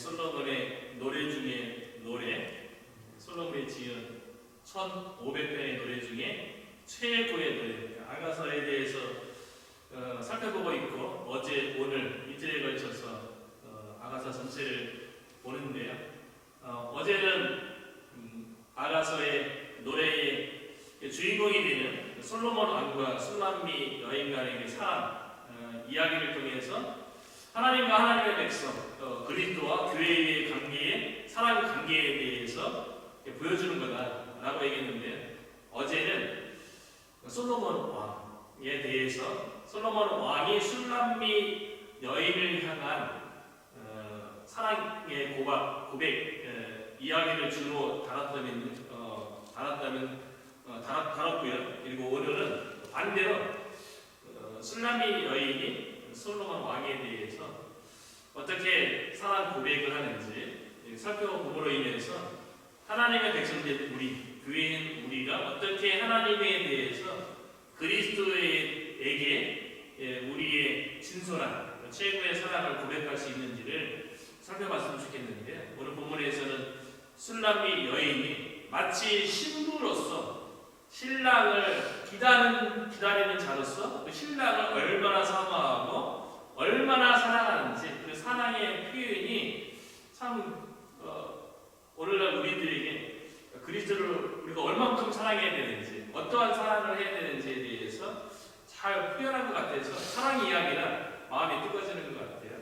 솔로몬의 노래 중에 솔로몬이 지은 1500편의 노래 중에 최고의 노래, 아가서에 대해서 살펴보고 있고, 어제 오늘 이틀에 걸쳐서 아가서 전체를 보는데요. 어제는 아가서의 노래의 주인공이 되는 솔로몬 왕과 술람미 여인 간의 사랑 이야기를 통해서 하나님과 하나님의 백성, 그리스도와 교회의 관계의 사랑 관계에 대해서 보여주는 거다라고 얘기했는데, 어제는 솔로몬 왕에 대해서 솔로몬 왕이 술람미 여인을 향한 사랑의 고백 이야기를 주로 다뤘고요. 그리고 오늘은 반대로 술람미 여인이 솔로몬 왕에 대해서 어떻게 사랑 고백을 하는지 살펴봄으로 인해서 하나님의 백성들, 우리 교회인 우리가 어떻게 하나님에 대해서 그리스도에게 우리의 진솔한 최고의 사랑을 고백할 수 있는지를 살펴봤으면 좋겠는데, 오늘 본문에서는 술람미 여인이 마치 신부로서 신랑을 기다리는 자로서 그 신랑을 얼마나 사모하고 얼마나 사랑하는지, 그 사랑의 표현이 참 오늘날 우리들에게 그리스도를 우리가 얼만큼 사랑해야 되는지, 어떠한 사랑을 해야 되는지에 대해서 잘 표현한 것 같아서 사랑 이야기가 마음이 뜨거워지는 것 같아요.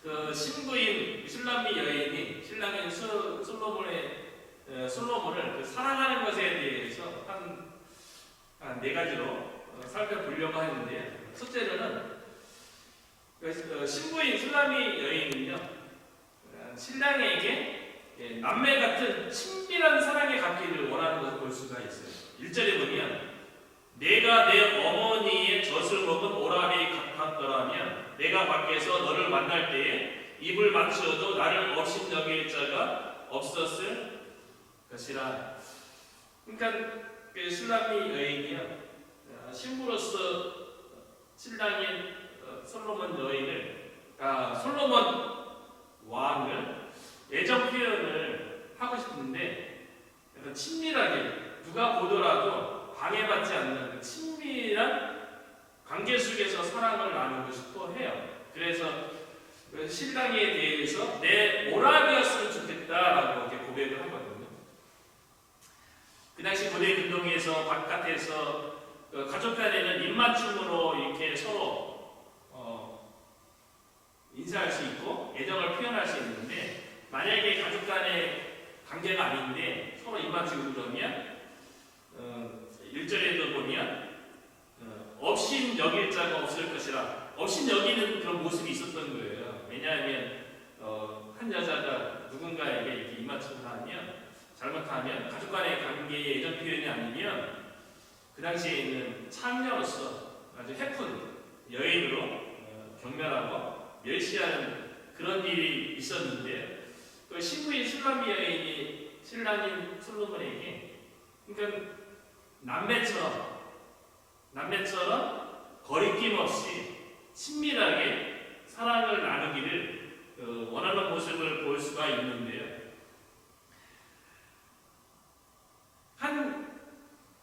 그 신부인 술람미 여인이 신랑인 솔로몬을 사랑하는 것에 대해서 한 네 가지로 살펴보려고 하는데, 첫째로는 신부인 술람미 여인은요, 신랑에게 남매 같은 친밀한 사랑의 갖기를 원하는 것을 볼 수가 있어요. 1절에 보면 내가 내 어머니의 젖을 먹은 오라비 같더라면 내가 밖에서 너를 만날 때에 입을 맞추어도 나를 업신여길 자가 없었을 것이라. 그러니까 그 술람미 여인이요, 신부로서 신랑인 솔로몬 솔로몬 왕을 애정 표현을 하고 싶은데, 약간 친밀하게 누가 보더라도 방해받지 않는 그 친밀한 관계 속에서 사랑을 나누고 싶어 해요. 그래서 그 신랑에 대해서 내 오라비였으면 좋겠다라고 이렇게 고백을 하거든요. 그 당시 고대 근동에서 바깥에서 가족 간에는 입맞춤으로 이렇게 서로 인사할 수 있고 애정을 표현할 수 있는데, 만약에 가족 간의 관계가 아닌데 서로 입맞추고 그러면 1절에도 보면 업신 여길 자가 없을 것이라. 업신 여기는 그런 모습이 있었던 거예요. 왜냐하면 한 여자가 누군가에게 이렇게 입맞춤을 하면, 잘못하면 가족 간의 관계의 애정 표현이 아니면 그 당시에는 창녀로서 아주 해픈 여인으로 경멸하고 멸시하는 그런 일이 있었는데, 그 신부인 술람미 여인이 신랑인 솔로몬에게, 그러니까 남매처럼 거리낌 없이 친밀하게 사랑을 나누기를 원하는 모습을 볼 수가 있는데요. 한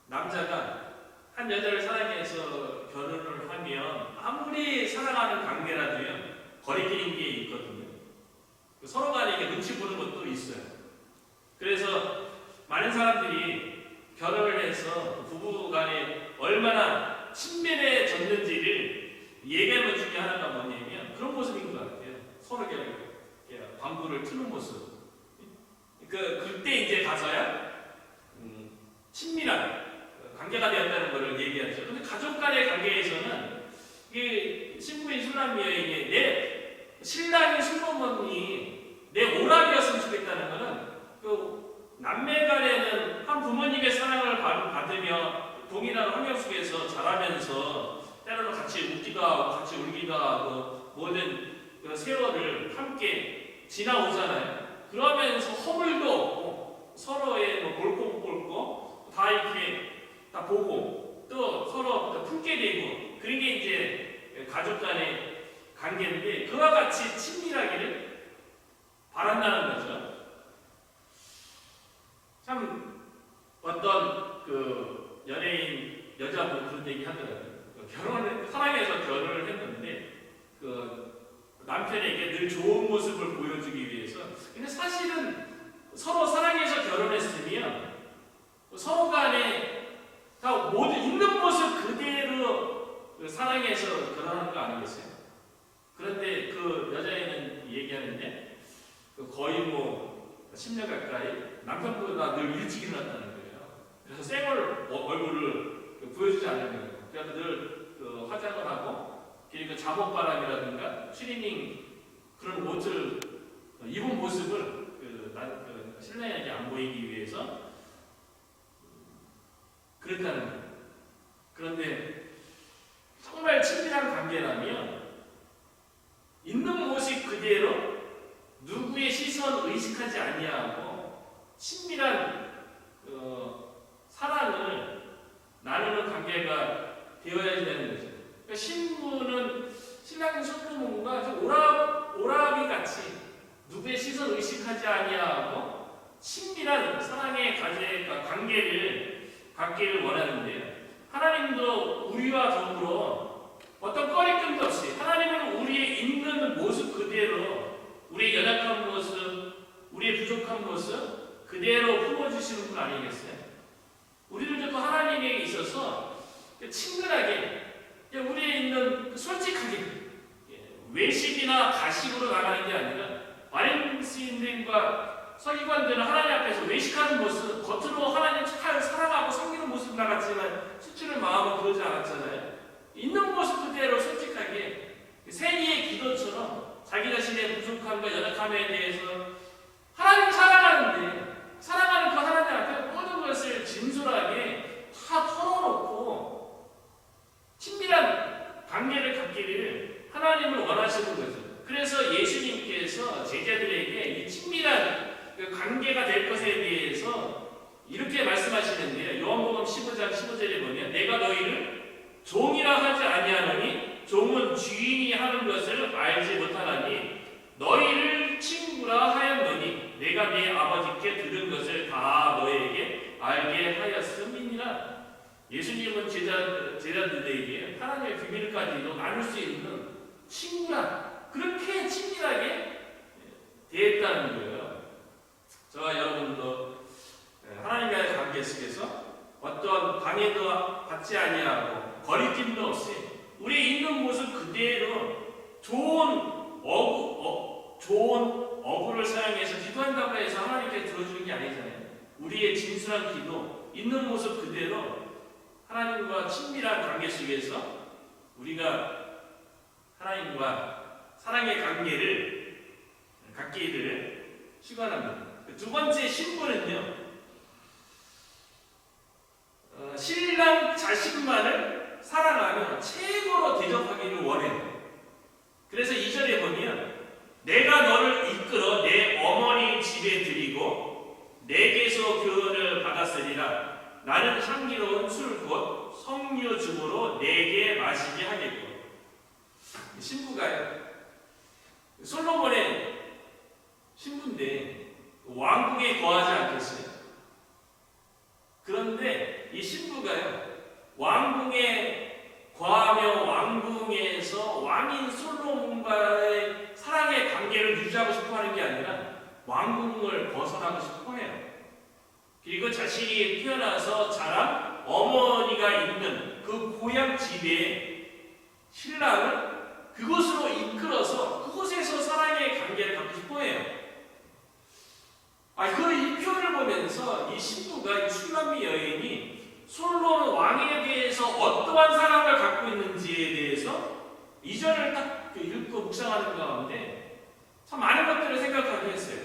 남자가 한 여자를 사랑해서 결혼을 하면 아무리 사랑하는 관계라도요, 거리끼는 게 있거든요. 서로 간에 눈치 보는 것도 있어요. 그래서 많은 사람들이 결혼을 해서 부부 간에 얼마나 친밀해졌는지를 얘기하는 것 중에 하나가 뭐냐면 그런 모습인 것 같아요. 서로 방구를 트는 모습. 그때 이제 가서야 친밀한 관계가 되었다는 것을 얘기하죠. 근데 가족 간의 관계에서는 이게 신부인 술람미 여인이 내 신랑인 솔로몬이 내 오라비였으면 좋겠다는 것은, 그 남매 간에는 한 부모님의 사랑을 받으며 동일한 환경 속에서 자라면서 때로는 같이 웃기도 하고 같이 울기도 하고 모든 그 세월을 함께 지나오잖아요. 그러면서 허물도 없고 서로의 볼고 다 이렇게 다 보고 또 서로 품게 되고, 그런 게 이제 가족 간의 관계인데, 그와 같이 친밀하기를 바란다는 거죠. 참 어떤 그 연예인 여자분 그런 얘기 하더라고요. 사랑해서 결혼을 했는데 그 남편에게 늘 좋은 모습을 보여주기 위해서. 근데 사실은 서로 사랑해서 결혼했으면 서로 간에 다 모두 있는 모습 그대로 사랑해서 결혼한 거 아니겠어요? 그런데 그 여자애는 얘기하는데 거의 뭐 10년 가까이 남편보다 늘 일찍 일어났다는 거예요. 그래서 생얼 얼굴을 보여주지 않는 거예요. 그래서 늘 화장을 하고 그러니까 잠옷바람이라든가 추리닝 그런 옷을 입은 모습을 신랑에게 안 보이기 위해서 그랬다는 거예요. 그런데 정말 친밀한 관계라면 있는 모습 그대로 누구의 시선 의식하지 아니하고 친밀한 사랑을 나누는 관계가 되어야 되는 거죠. 그러니까 신부는 신랑 신부님과 오라비 같이 누구의 시선 의식하지 아니하고 친밀한 사랑의 관계를 갖기를 원하는데요. 하나님도 우리와 더불어 어떤 꺼리낌도 없이 하나님은 우리의 있는 모습 그대로 우리의 연약한 모습, 우리의 부족한 모습 그대로 품어주시는 분 아니겠어요? 우리들도 하나님에 있어서 친근하게 우리에 있는 솔직하게 외식이나 가식으로 나가는 게 아니라 바리새인들과 서기관들은 하나님 앞에서 외식하는 모습, 겉으로 하나님 사랑하고 섬기는 모습 나갔지만 실제로 마음은 그러지 않았잖아요. 있는 모습 그대로 솔직하게 세리의 기도처럼 자기 자신의 부족함과 연약함에 대해서 하나님 사랑하는 그 하나님 앞에 모든 것을 진솔하게 다 털어놓고 친밀한 관계를 갖기를 하나님을 원하시는 거죠. 그래서 예수님께서 제자들에게 이 친밀한 관계가 될 것에 대해서 이렇게 말씀하시는데요. 요한복음 15장 15절에 보면 내가 너희를 종이라 하지 아니하노니 종은 주인이 하는 것을 알지 못하나니 너희를 친구라 하였노니 내가 네 아버지께 들은 것을 다 너희에게 알게 하였음이니라. 예수님은 제자들에게 하나님의 비밀까지도 나눌 수 있는 친구라, 그렇게 친밀하게 대했다는 거예요. 저와 여러분도 하나님과의 관계 속에서 어떤 방해도 받지 아니하고 거리낌도 없이 우리 있는 모습 그대로 좋은 어구를 사용해서 기도한다고 해서 하나님께 들어주는 게 아니잖아요. 우리의 진솔한 기도, 있는 모습 그대로 하나님과 친밀한 관계 속에서 우리가 하나님과 사랑의 관계를 갖기를 축원합니다. 두 번째 신부는요, 신랑 자신만을 사랑하며 최고로 대접하기를 원해요. 그래서 2절에 보면 내가 너를 이끌어 내 어머니 집에 들이고 내게서 교훈을 받았으리라. 나는 향기로운 술 곧 석류즙으로 내게 마시게 하겠고. 신부가요, 솔로몬의 신부인데 왕궁에 거하지 않겠어요? 그런데 이 신부가요, 왕궁에 거하며 왕궁에서 왕인 솔로몬과의 사랑의 관계를 유지하고 싶어 하는 게 아니라 왕궁을 벗어나고 싶어 해요. 그리고 자신이 태어나서 자란 어머니가 있는 그 고향 집에 신랑을 그곳으로 이끌어서 그곳에서 사랑의 관계를 갖고 싶어 해요. 이 표현을 보면서 이 신부가, 이 슐라미 여인이 솔로몬 왕에 대해서 어떠한 사랑을 갖고 있는지에 대해서 이전을 딱 읽고 묵상하는 가운데 참 많은 것들을 생각하게 했어요.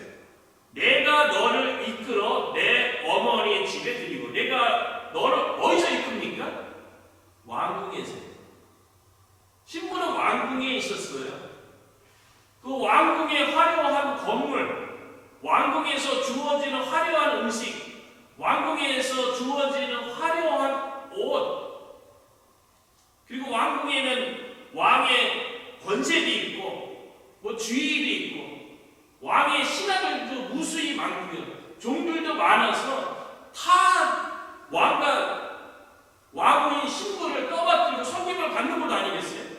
내가 너를 이끌어 내 어머니의 집에 들이고, 내가 너를 어디서 이끕니까? 왕궁에서요. 신부는 왕궁에 있었어요. 그 왕궁의 화려한 건물, 왕궁에서 주어지는 화려한 음식, 왕궁에서 주어지는 화려한 옷, 그리고 왕궁에는 왕의 권세도 있고, 주의도 있고, 왕의 신하들도 무수히 많고요. 종들도 많아서 다 왕과 왕의 신부를 떠받들고 섬김을 받는 것 아니겠어요?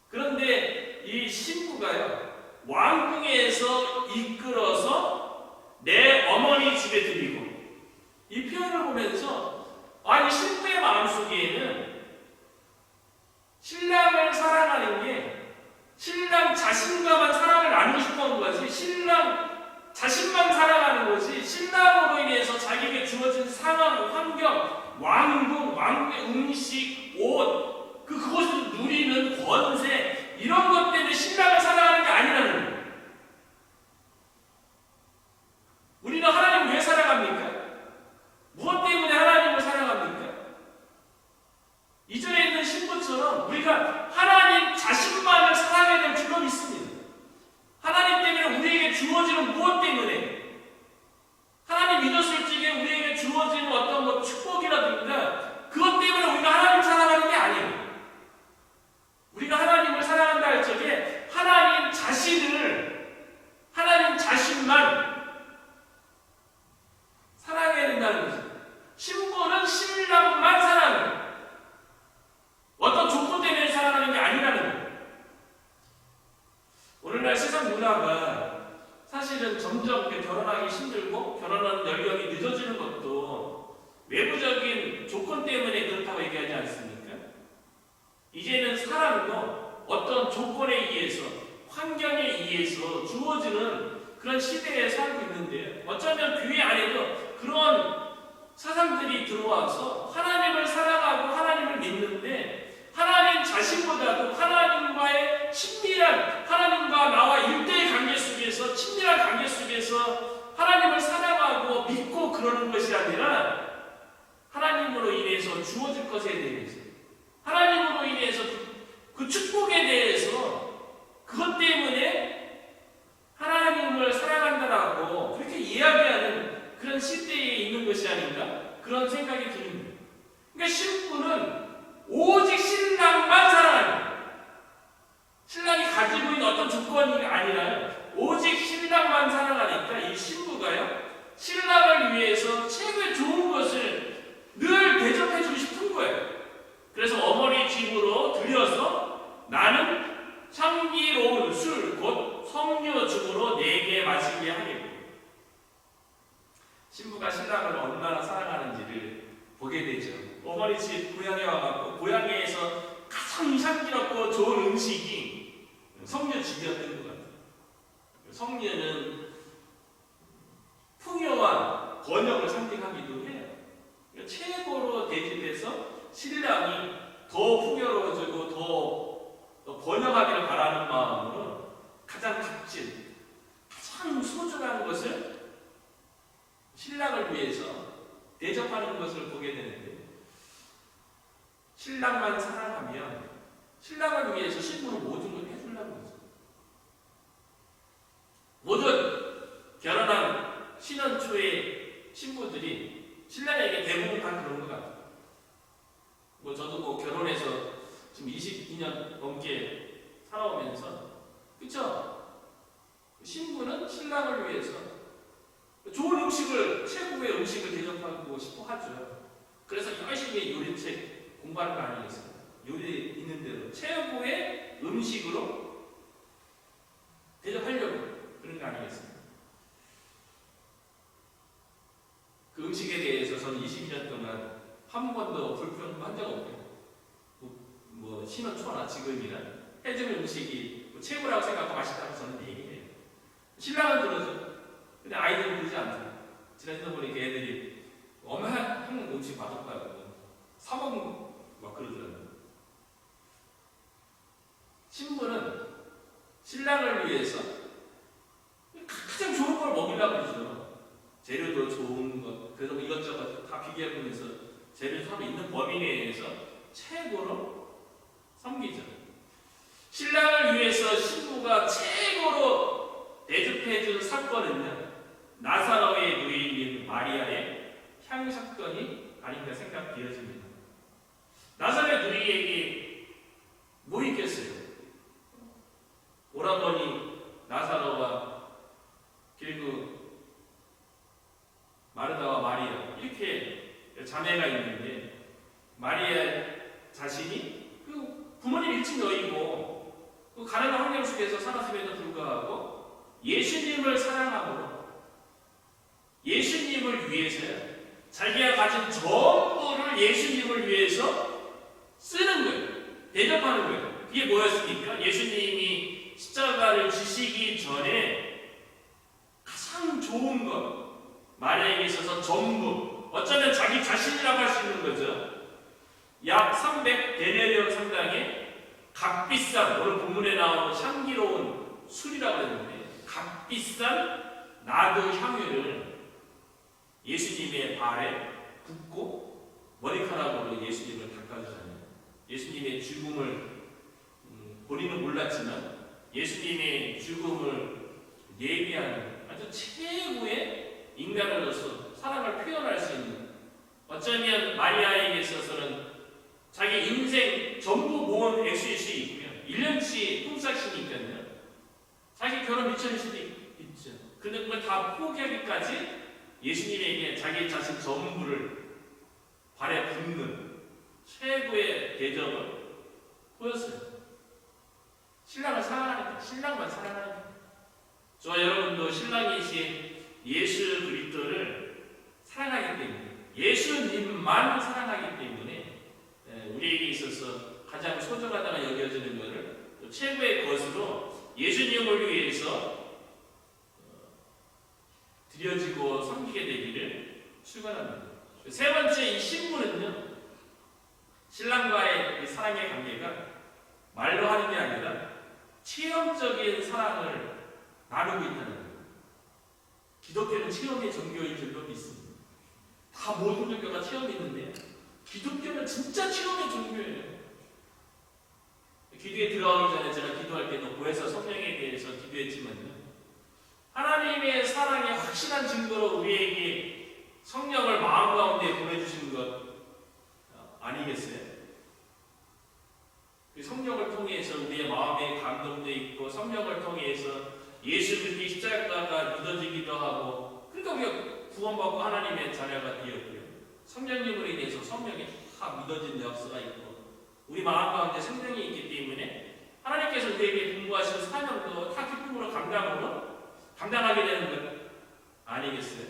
그런데 이 신부가요, 왕궁에서 이끌어서 내 어머니 집에 드리고, 이 표현을 보면서 아니 신부의 마음속에는 신랑을 사랑하는 게 신랑 자신과만 사랑을 나누고 싶어하는 거지, 신랑 자신만 사랑하는 거지, 신랑으로 인해서 자기에게 주어진 상황, 환경, 왕궁, 왕의 음식, 옷, 그것을 누리는 권세, 이런 것 때문에 신랑을 사랑하는 게 아니라는 거예요. 우리는 하나님을 왜 사랑합니까? 무엇 때문에 하나님을 사랑합니까? 이전에 있는 신부처럼 우리가 하나님 자신만을 사랑해야 될 줄로 믿습니다. 하나님 때문에 우리에게 주어지는 무엇 때문에, 하나님 믿었을 적에 우리에게 주어지는 어떤 축복이라든가 그것 때문에 우리가 하나님 사랑하는 게 아니에요. 우리가 하나님을 사랑한다 할 적에 하나님 자신을, 하나님 자신만 사랑해야 된다는 거죠. 신부는 신랑만 사랑해요. 어떤 조건 때문에 사랑하는 게 아니라는 거예요. 오늘날 세상 문화가 사실은 점점 결혼하기 힘들고 결혼하는 연령이 늦어지는 것도 외부적인 조건 때문에 그렇다고 얘기하지 않습니까? 이제는 사람도 어떤 조건에 의해서, 환경에 의해서 주어지는 그런 시대에 살고 있는데, 어쩌면 교회 안에도 그런 사상들이 들어와서 하나님을 사랑하고 하나님을 믿는데, 하나님 자신보다도 하나님과의 친밀한, 하나님과 나와 일대의 관계 속에서, 친밀한 관계 속에서 하나님을 사랑하고 믿고 그러는 것이 아니라 하나님으로 인해서 주어질 것에 대해서, 하나님으로 인해서 그 축복에 대해서, 그것 때문에 하나님을 사랑한다라고 그렇게 이야기하는 그런 시대에 있는 것이 아닌가, 그런 생각이 듭니다. 그러니까 신부는 오직 신랑만 사랑합니다. 신랑이 가지고 있는 어떤 조건이 아니라 오직 신랑만 사랑하니까 이 신부가요, 신랑을 위해서 최고의 좋은 것을 늘 대접해주고 싶은 거예요. 그래서 어머니 집으로 들여서 나는 향기로운 술, 곧 성료죽으로 내게 마시게 하겠고, 신부가 신랑을 얼마나 사랑하는지를 보게 되죠. 어머니 집 고향에 와갖고 고향에서 가장 향기롭고 좋은 음식이 성녀죽이었던 것 같아요. 성녀는 풍요와 번영을 상징하기도 해요. 최고로 대접해서 신랑이 더 풍요로워지고 더 번영하기를 바라는 마음으로 가장 값진, 가장 소중한 것을 신랑을 위해서 대접하는 것을 보게 되는데, 신랑만 사랑하면 신랑을 위해서 신부는 모든 걸 해주려고 하죠. 모든 결혼한 신혼 초의 신부들이 신랑에게 대부분 다 그런 것 같아요. 저도 결혼해서 지금 22년 넘게 살아오면서, 그쵸? 신부는 신랑을 위해서 좋은 음식을, 최고의 음식을 대접하고 싶어 하죠. 그래서 열심히 요리책 공부하는 거 아니겠습니까? 요리 있는 대로 최고의 음식으로 대접하려고 그런 거 아니겠습니까? 그 음식에 대해서 저는 22년 동안 한 번도 불평한 적 없고요. 신혼 초나 지금이나 해주는 음식이 최고라고 생각하고 맛있다고 저는 얘기해요. 신랑은 그러죠. 근데 아이들은 그러지 않아요. 지난주에 보니까 애들이 엄마 하는 음식 맛없다고 사먹고 막 그러더라고요. 신부는 신랑을 위해서 가장 좋은 걸 먹이려고 그러죠. 재료도 좋은 것, 그래서 이것저것 다 비교해보면서 재료 삽에 있는 범위 내에서 최고로 섬기죠. 신랑을 위해서 신부가 최고로 대접해준 사건은요, 나사로의 누이인 마리아의 향유 사건이 아닌가 생각되어집니다. 나사로의 누이에게 뭐 있겠어요? 오라버니 나사로와 가난한 환경 속에서 살았음에도 불구하고 예수님을 사랑함으로 예수님을 위해서요. 자기가 가진 전부를 예수님을 위해서 쓰는 거예요. 대접하는 거예요. 그게 뭐였습니까? 예수님이 십자가를 지시기 전에 가장 좋은 것, 마리아에게 있어서 전부, 어쩌면 자기 자신이라고 할 수 있는 거죠. 약 300데나리온 상당의 값비싼, 오늘 본문에 나오는 향기로운 술이라고 했는데 값비싼 나드 향유를 예수님의 발에 붓고 머리카락으로 예수님을 닦아주잖아요. 예수님의 죽음을 본인은 몰랐지만 예수님의 죽음을 예비하는 아주 최고의 인간으로서 사랑을 표현할 수 있는, 어쩌면 마리아에게 있어서는 자기 인생 전부 모은 액수일수 있고요. 1년치 품삯이니까요. 자기 결혼 미천일 수도 있죠. 근데 그걸 다 포기하기까지 예수님에게 자기 자신 전부를 발에 붓는 최고의 대접을 보였어요. 신랑을 사랑하니까, 신랑만 사랑하니까. 저와 여러분도 신랑이신 예수 그리스도를 사랑하기 때문에, 예수님만 사랑하기 때문에 우리에게 있어서 가장 소중하다고 여겨지는 것을 최고의 것으로 예수님을 위해서 드려지고 섬기게 되기를 축원합니다. 세 번째, 이 신부는요, 신랑과의 이 사랑의 관계가 말로 하는 게 아니라 체험적인 사랑을 나누고 있다는 거예요. 기독교는 체험의 종교인 줄로 믿습니다. 다 모든 종교가 체험이 있는데 기독교는 진짜 체험의 종교예요. 기도에 들어가기 전에 제가 기도할 때도 고해서 성령에 대해서 기도했지만요, 하나님의 사랑의 확실한 증거로 우리에게 성령을 마음 가운데 보내주신 것 아니겠어요? 그 성령을 통해서 우리의 마음에 감동도 있고, 성령을 통해서 예수 그리스도의 십자가가 믿어지기도 하고, 그러니까 우리가 구원받고 하나님의 자녀가 되었고요. 성령님으로 인해서 성령이 다 믿어진 역사가 있고, 우리 마음 가운데 성령이 있기 때문에 하나님께서 우리에게 분부하신 사명도 다 기쁨으로 감당하게 되는 것 아니겠어요?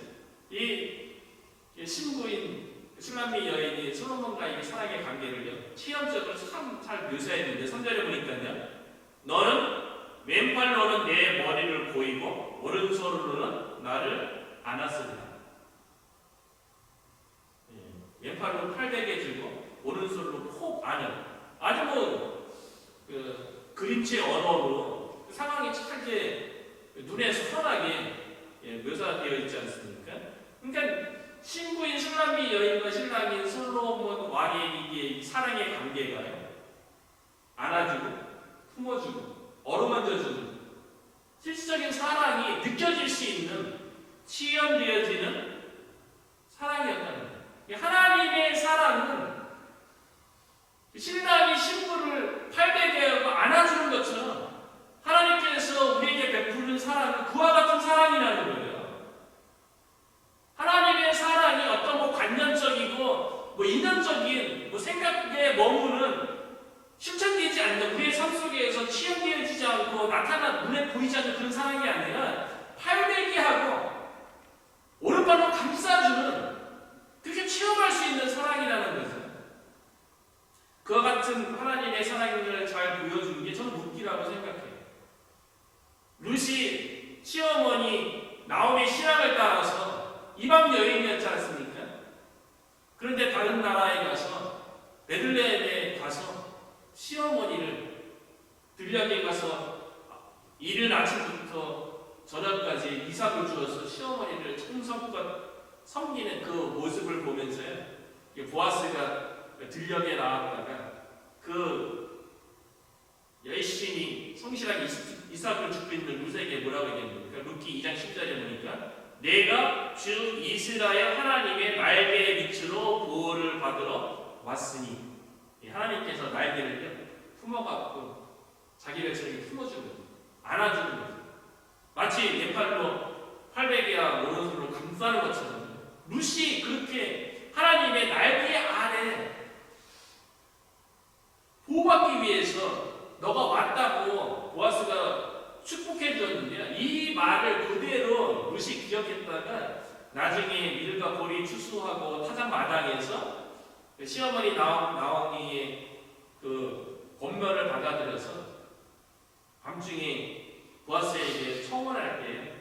이 신부인 슐람미 여인이 솔로몬과의 사랑의 관계를요, 체험적으로 참 잘 묘사했는데 3절에 보니까요, 너는 왼팔로는 내 머리를 보이고 오른손으로는 나를 안았으리라. 왼팔로 팔베개 들고 오른손으로 폭 안을, 아주 그림체 언어로 상황이 참 눈에 선하게 묘사되어 있지 않습니까? 그러니까 신부인 슐람미 여인과 신랑인 솔로몬 왕의 사랑의 관계가요, 안아주고 품어주고 어루만져주는 실질적인 사랑이 느껴질 수 있는, 체험되어지는 사랑이었다는 거예요. 하나님의 사랑은 신랑이 신부를 팔베개하고 안아주는 것처럼 하나님께서 우리에게 베푸는 사랑은 그와 같은 사랑이라는 거예요. 하나님의 사랑이 어떤 관념적이고 인연적인 생각에 머무는, 실천되지 않는, 우리의 삶 속에서 체험되어지지 않고 눈에 보이지 않는 그런 사랑이 아니라 팔베개하고 오른발로 감싸주는, 그렇게 체험할 수 있는 사랑이라는 거죠. 그와 같은 하나님의 사랑을 잘 보여주는 게 저는 룻기라고 생각해요. 룻이 시어머니 나오미의 신앙을 따라서 이방 여인이었지 않습니까? 그런데 다른 나라에 가서, 베들레헴에 가서 시어머니를 들녘에 가서 이른 아침부터 저녁까지 이삭을 주어서 시어머니를 청성껏 섬기는 그 모습을 보면서요, 보아스가 들녘에 나왔다가 열심히 성실하게 이삭을 죽고 있는 룻에게 뭐라고 얘기합니까? 룻기 2장 10절에 보니까 내가 주 이스라엘 하나님의 날개의 밑으로 보호를 받으러 왔으니, 하나님께서 날개를 품어갖고 자기 백성에게 품어주는 거죠. 안아주는 거죠. 마치 내 팔로 팔베개와 오른손으로 감싸는 것처럼 룻이 그렇게 하나님의 날개 아래 보호받기 위해서 너가 왔다고 나중에 밀과 골이 추수하고 타작 마당에서 시어머니 나오미의 그 권면을 받아들여서 밤중에 보아스에게 청혼할 때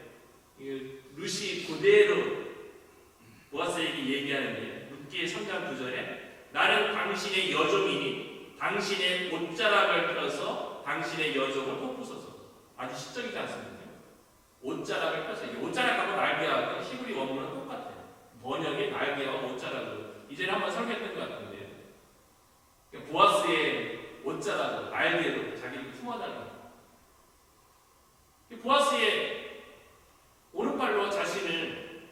룻이 그대로 보아스에게 얘기하는데 룻기 3장 9절에 나는 당신의 여종이니 당신의 옷자락을 펴서 당신의 여종을 뽑으소서. 아주 시적이지 않습니까? 옷자락을 펴서 옷자락하고 날개하고 히브리 원문은 똑같아요. 번역의 날개와 옷자락으로 이전에 한번 설명했던 것 같은데요. 보아스의 옷자락으로 날개로 자기를 품어달라고. 보아스의 오른팔로 자신을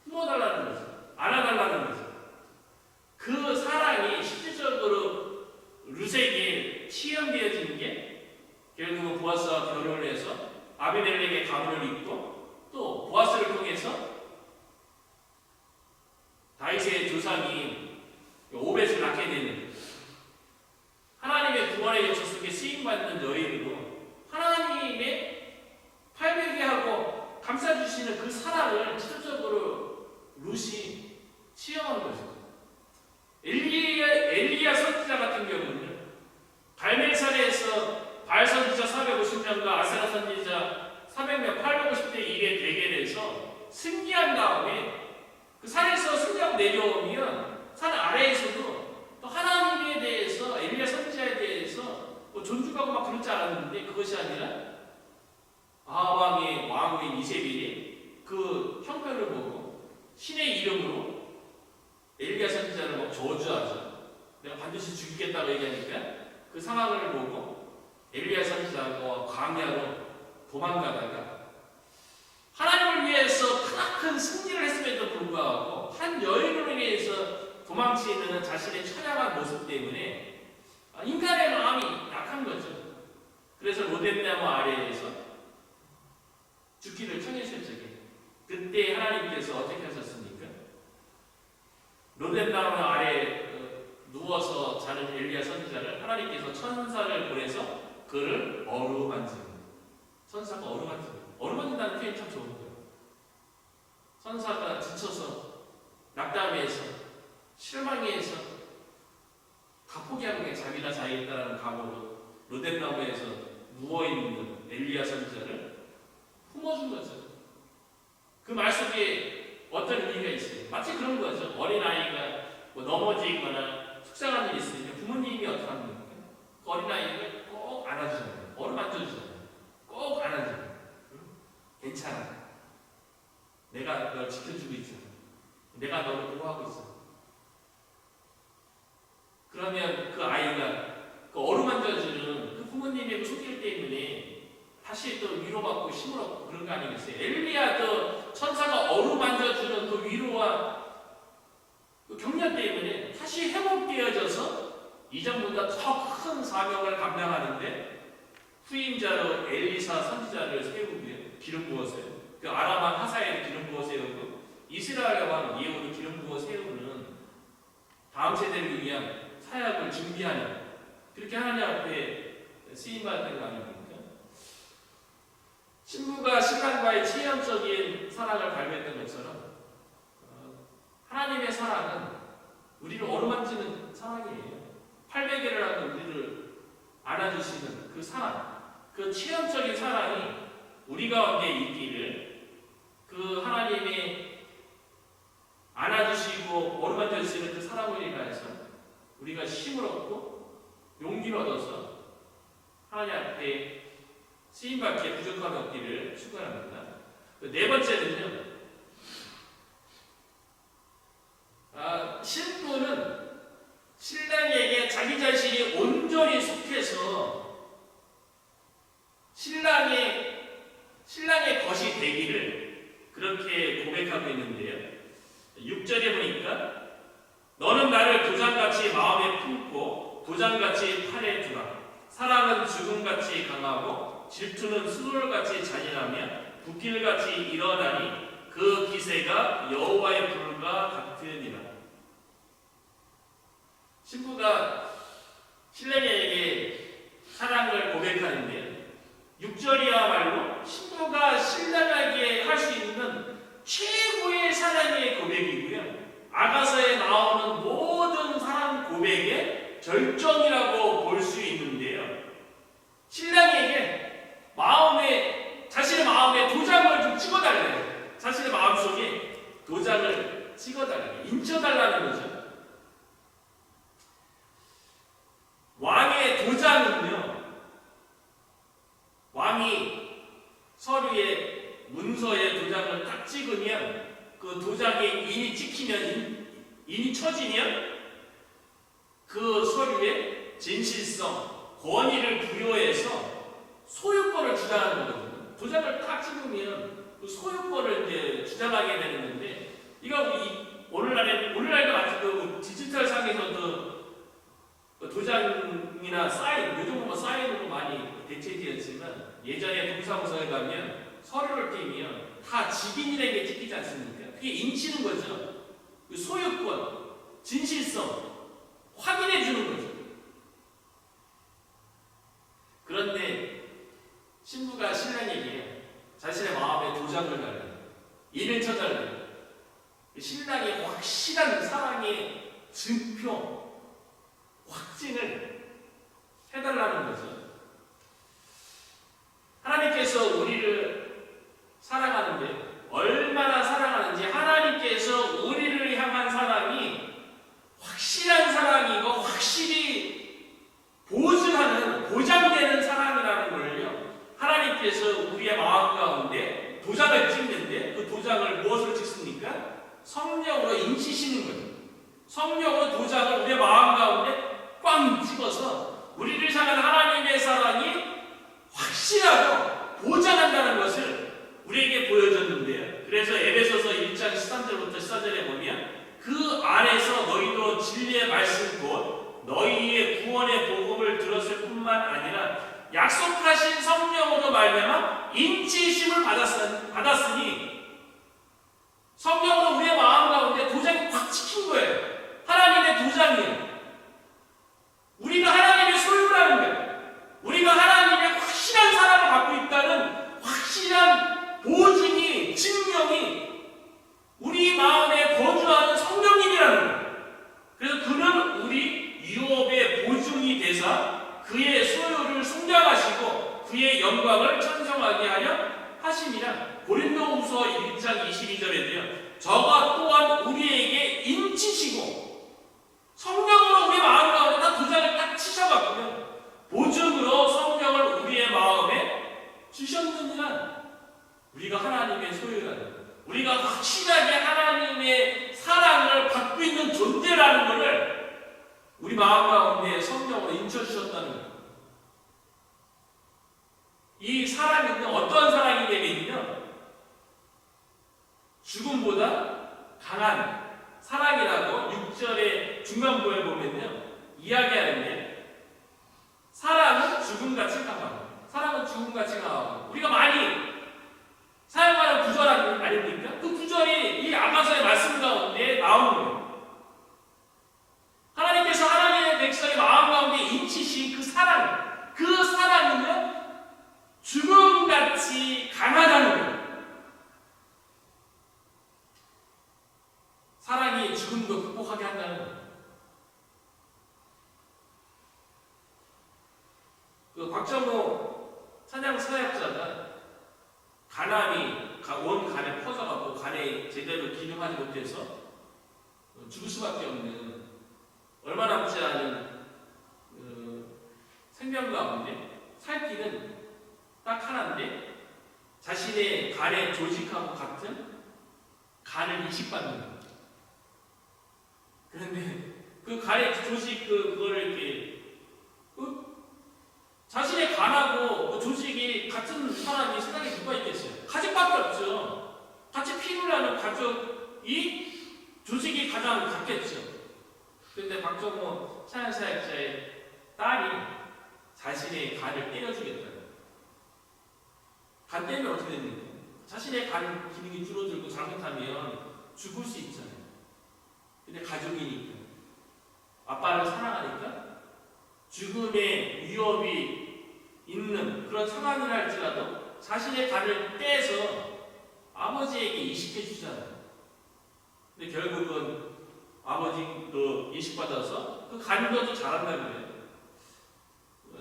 품어달라는 거죠. 안아달라는 거죠. 그 사랑이 실질적으로 룻에게 체험되어지는 게 결국은 보아스와 결혼을 해서 아비멜렉의 가문을 잇고 또 보아스를 통해서 다윗의 조상이 오벳을 낳게 되는 하나님의 구원의 역사 속에 쓰임받는 여인으로 하나님의 팔베개하고 감싸주시는 그 사랑을 실질적으로 룻이 체험한 거죠. 엘리야 선지자 같은 경우는 갈멜산에서 바알 선지자 450명과 아세라 선지자 400명 850대 1의 대결에서 승리한 다음에 그 산에서 승리하고 내려오면 산 아래에서도 또 하나님에 대해서 엘리야 선지자에 대해서 뭐 존중하고 막 그럴 줄 알았는데 그것이 아니라 아합왕의 왕후인 이세벨이 그 형편을 보고 신의 이름으로 엘리야 선지자를 막 저주하죠. 내가 반드시 죽이겠다고 얘기하니까 그 상황을 보고 엘리야 선지자가 광야로 도망가다가 하나님을 위해서 크나큰 승리를 했음에도 불구하고 한 여인으로 인해서 도망치는 자신의 처량한 모습 때문에 인간의 마음이 약한 거죠. 그래서 로뎀나무 아래에서 죽기를 청했을 적에 그때 하나님께서 어떻게 하셨습니까? 로뎀나무 아래에 누워서 자는 엘리야 선지자를 하나님께서 천사를 보내서 그를 어루만지는 천사가 어루만진다는 표현이 참 좋은 거예요. 천사가 지쳐서 낙담해서 실망해서 다 포기하고 그냥 자기나 자겠다는 각오로 로뎀나무에서 누워있는 엘리야 선지자를 품어준 거죠. 그 말 속에 어떤 의미가 있어요. 마치 그런 거죠. 어린아이가 뭐 넘어지거나 속상한 일이 있으니까 부모님이 어떻게 합니까? 그 어린아이를 꼭 안아주잖아요. 어루만져주잖아요. 꼭 안아주잖아요. 응? 괜찮아. 내가 널 지켜주고 있잖아. 내가 너를 보호하고 있어. 그러면 그 아이가 그 어루만져주는 그 부모님의 손길 때문에 다시 또 위로받고 힘을 얻고 그런 거 아니겠어요? 엘리야도 천사가 어루만져주는 그 위로와 그 격려 때문에 다시 회복되어져서 이전보다 더 큰 사명을 감당하는데 후임자로 엘리사 선지자를 세우고요. 기름 부어서요. 그 아람 왕 하사엘을 기름 부어 세우고 이스라엘 왕 예후를 기름 부어 세우는 다음 세대를 위한 사역을 준비하는 그렇게 하나님 앞에 쓰임받는 거 아닙니까? 신부가 신랑과의 체험적인 사랑을 발견했던 것처럼 하나님의 사랑은 우리를 어루만지는 사랑이에요. 팔베개를 하고 우리를 안아주시는 그 사랑, 그 체험적인 사랑이 우리 가운데 있기를 그 하나님의 안아주시고 어루만져주시는 그 사랑을 인하여서 우리가 힘을 얻고 용기를 얻어서 하나님 앞에 쓰임받기에 부족함이 없기를 축원합니다. 네 번째는요. 신부는 신랑에게 자기 자신이 온전히 속해서 신랑의 것이 되기를 그렇게 고백하고 있는데요. 6절에 보니까 너는 나를 도장같이 마음에 품고 도장같이 팔에 두라. 사랑은 죽음같이 강하고 질투는 수돌같이 잔인하며 붓길같이 일어나니 그 기세가 여호와의 불과 같으니라. 신부가 신랑에게 사랑을 고백하는데 6절이야말로 신부가 신랑에게 할 수 있는 문서에 도장을 딱 찍으면 그 도장에 인이 찍히면 인이 쳐지면 그 서류에 진실성, 권위를 부여해서 소유권을 주장하는 거거든요. 도장을 딱 찍으면 그 소유권을 이제 주장하게 되는 건데, 이거 오늘날도 아직 그 디지털 상에서도 그 도장이나 사인, 요즘은 뭐 사인으로 많이 대체되었지만 예전에 동사무소에 가면 서류를 띄면 다 직인이라는 게 찍히지 않습니까? 그게 인치는 거죠. 그 소유권, 진실성 확인해 주는 거죠. 그런데 신부가 신랑에게 자신의 마음의 도장을 달라, 인을 쳐달라, 신랑의 확실한 사랑의 증표, 확증을 해달라는 거죠. 하나님께서 우리를 사랑하는데, 얼마나 사랑하는지, 하나님께서 우리를 향한 사랑이 확실한 사랑이고 확실히 보장되는 사랑이라는 걸요, 하나님께서 우리의 마음 가운데 도장을 찍는데, 그 도장을 무엇으로 찍습니까? 성령으로 인치시는 거예요. 성령으로 도장을 우리의 마음 가운데 꽝 찍어서 우리를 향한 하나님의 사랑이 확실하고 보장한다는 것을 우리에게 보여줬는데요. 그래서 에베소서 1장 13절부터 14절에 보면 그 안에서 너희도 진리의 말씀 곧 너희의 구원의 복음을 들었을 뿐만 아니라 약속하신 성령으로 말미암아 인치심을 받았으니, 성령으로 우리의 마음 가운데 도장이 확 찍힌 거예요. 하나님의 도장이에요. 우리가 하나님의 소유라는 거예요. 우리가 하나님의 확실한 사랑을 받고 있다는 확실한 보증이, 증명이 우리 마음에 거주하는 성령님이라는 거예요. 그래서 그는 우리 유업의 보증이 되사 그의 소유를 속량하시고 그의 영광을 찬송하게 하려 하심이라. 고린도후서 1장 22절에도요. 저가 또한 우리에게 인치시고, 성령으로 우리 마음 가운데 다 도장을 딱 치셔갖고요, 보증으로 성령을 우리의 마음에 주셨느니라. 우리가 하나님의 소유라는, 우리가 확실하게 하나님의 사랑을 받고 있는 존재라는 것을 우리 마음 가운데 성령으로 인쳐주셨다는 거예요. 이 사랑은 어떠한 사랑이냐면요, 죽음보다 강한 사랑이라고 6절의 중간부에 보면요 이야기하는데, 사랑은 죽음같이 강하고, 사랑은 죽음같이 강하고, 우리가 많이 사용하는 구절 아닙니까? 그 구절이 이 아가서의 말씀 가운데 나오는 거예요. 하나님께서 하나님의 백성의 마음 가운데 인치신 그 사랑은요 죽음같이 강하다는 거예요. 사랑이 죽음도 극복하게 한다는 거예요. 그 박정호 찬양 사역자가 간암이 온 간에 퍼져가고 간에 제대로 기능하지 못해서 죽을 수밖에 없는, 얼마 남지 않은 생명 가운데 살 길은 딱 하나인데, 자신의 간의 조직하고 같은 간을 이식받는 거예요. 그런데 그 간의 조직 그거를 이렇게 자신의 간하고 그 조직이 같은 사람이 세상에 누가 있겠어요? 가족밖에 없죠. 같이 피를 나는 가족이 조직이 가장 같겠죠. 그런데 박정호 찬양사역자의 딸이 자신의 간을 떼어주겠다는, 간 떼면 어떻게 됩니까? 자신의 간 기능이 줄어들고 잘못하면 죽을 수 있잖아요. 근데 가족이니까, 아빠를 사랑하니까 죽음의 위협이 있는 그런 상황이라 할지라도 자신의 간을 떼서 아버지에게 이식해 주잖아요. 근데 결국은 아버지도 이식받아서 그 간도 자란다는 거예요.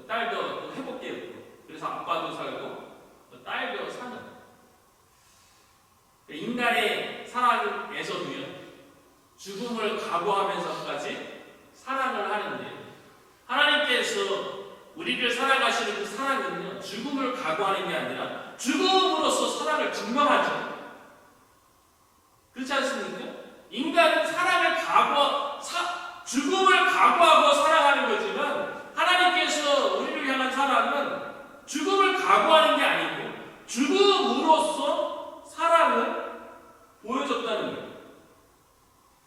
딸도 회복되었고, 그래서 아빠도 살고 딸도 사는, 인간의 사랑에서도요 죽음을 각오하면서까지 사랑을 하는데, 하나님께서 우리를 사랑하시는 그 사랑은요, 죽음을 각오하는 게 아니라 죽음으로써 사랑을 증명하죠. 그렇지 않습니까? 인간은 죽음을 각오하고 사랑하는 거지만 하나님께서 우리를 향한 사랑은 죽음을 각오하는 게 아니고 죽음으로써 사랑을 보여줬다는 거예요.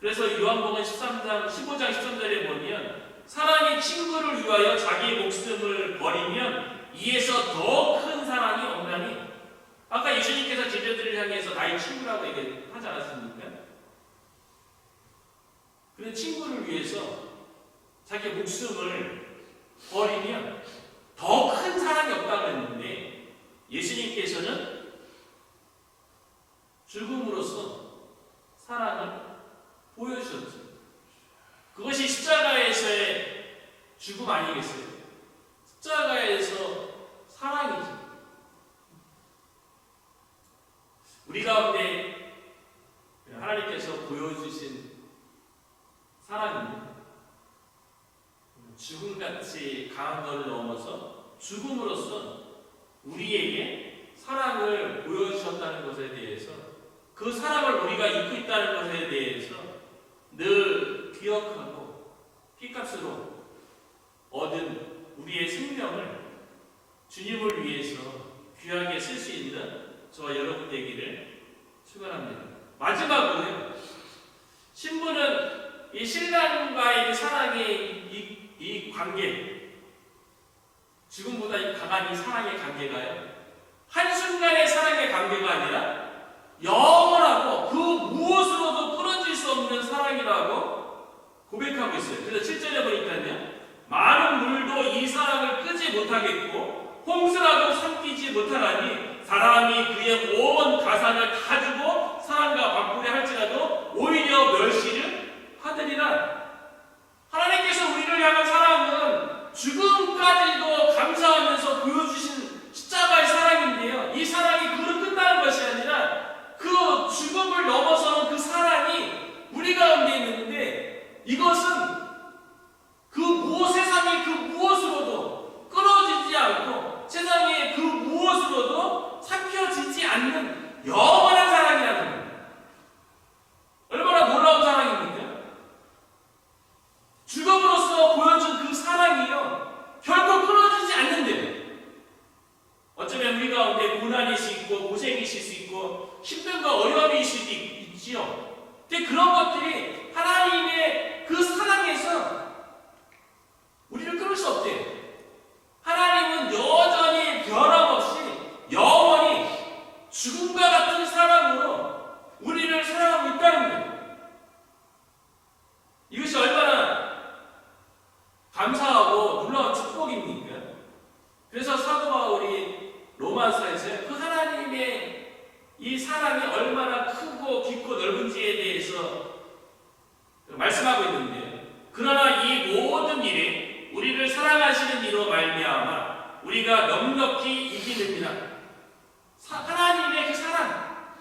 그래서 요한복음 15장 13절에 보면 사랑이 친구를 위하여 자기의 목숨을 버리면 이에서 더 큰 사랑이 없나니. 아까 예수님께서 제자들을 향해서 나의 친구라고 얘기하지 않았습니까? 그런 친구를 위해서 자기 목숨을 버리면 더 큰 사랑이 없다고 했는데 예수님께서는 죽음으로써 사랑을 보여주셨죠. 그것이 십자가에서의 죽음 아니겠어요? 십자가에서 사랑이죠. 우리 가운데 하나님께서 보여주신 사랑은 죽음같이 강한 것을 넘어서 죽음으로써 우리에게 사랑을 보여주셨다는 것에 대해서, 그 사랑을 우리가 잊고 있다는 것에 대해서 늘 기억하고 피값으로 얻은 우리의 생명을 주님을 위해서 귀하게 쓸 수 있는 저와 여러분 되기를 축원합니다. 마지막으로요, 신부는 이 신랑과의 사랑의 이 관계, 지금보다 강한 이 사랑의 관계가요, 한순간의 사랑의 관계가 아니라 영원하고 그 무엇으로도 끊어질 수 없는 사랑이라고 고백하고 있어요. 그래서 7절에 보니까요, 많은 물도 이 사랑을 끄지 못하겠고 홍수라도 삼키지 못하나니 사람이 그의 온 가산을 다 주고 사랑과 바꾸려 할지라도 오히려 멸시를 하느니라. 하나님께서 우리를 향한 사랑은 죽음까지도 감사하면서 보여주신 십자가의 사랑인데요, 이 사랑이 그로 끝나는 것이 아니라 그 죽음을 넘어서는 그 사랑이 우리 가운데 있는데, 이것은 세상의 그 무엇으로도 끊어지지 않고 세상의 그 무엇으로도 삼켜지지 않는 영원한 사랑이라는 거예요. 얼마나 놀라운 사랑입니까? 죽음으로써 보여준 그 사랑이요, 결코 끊어지지 않는데요. 어쩌면 우리 가운데 고난이 있을 수 있고 고생이 있을 수 있고 힘듦과 어려움이 있을 수도 있지요. 근데 그런 것들이 하나님의 그 사랑에서 우리를 끊을 수 없대요. 하나님은 여전히 변함없이 영원히 죽음과 같은 사랑으로 우리를 사랑하고 있다는 거예요. 이것이 얼마나 감사하고 놀라운 축복입니까? 그래서 사도 바울이 로마서에서 그 하나님의 이 사랑이 얼마나 크고 깊고 넓은지에 대해서 말씀하고 있는데요. 그러나 이 모든 일에 우리를 사랑하시는 이로 말미암아 우리가 넉넉히 이기느니라. 하나님의 그 사랑,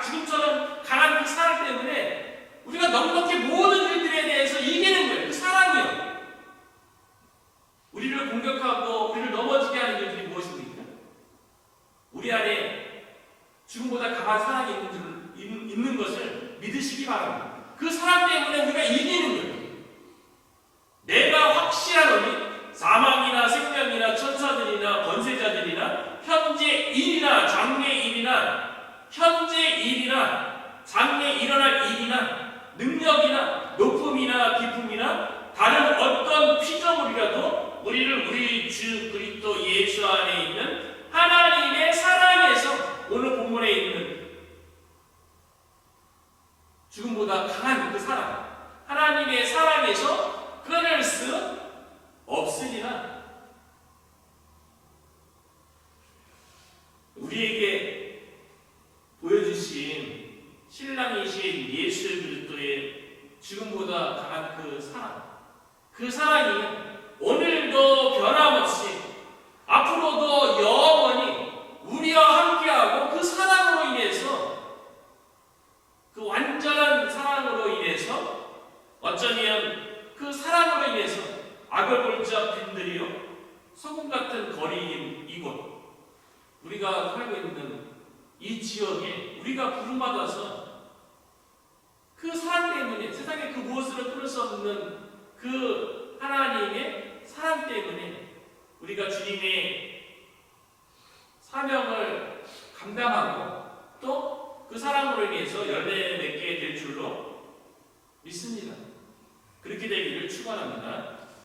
죽음처럼 강한 그 사랑 때문에 우리가 넉넉히 모든 일들에 대해서 이기는 거예요. 그 사랑이요. 우리를 공격하고 우리를 넘어지게 하는 일들이 무엇입니까? 우리 안에 죽음보다 강한 사랑이 있는 것을 믿으시기 바랍니다. 그 사랑 때문에 우리가 이기는 거예요. 내가 확실하노니 사망이나 생명이나 천사들이나 권세자들이나 현재 일이나 장래 일어날 일이나 능력이나 높음이나 기쁨이나 다른 어떤 피조물이라도 우리를 우리 주 그리스도 예수 안에 있는 하나님의 사랑에서, 오늘 본문에 있는 죽음보다 강한 그 사랑, 하나님의 사랑에서 끊을 수 없으리라. 우리에게 보여주신 신랑이신 예수 그리스도의 죽음보다 강한 그 사랑이 오늘도 변함없이 앞으로도 영원히 우리와 함께하고, 그 사랑으로 인해서, 그 완전한 사랑으로 인해서, 어쩌면 그 사랑으로 인해서 악을 볼자 소금 같은 거리인 이곳, 우리가 살고 있는 이 지역에 우리가 부름받아서 그 사랑 때문에, 세상에 그 무엇으로 끊을 수 없는 그 하나님의 사랑 때문에 우리가 주님의 사명을 감당하고 또 그 사랑으로 인해서 열매 맺게 될 줄로 믿습니다. 그렇게 되기를 축원합니다.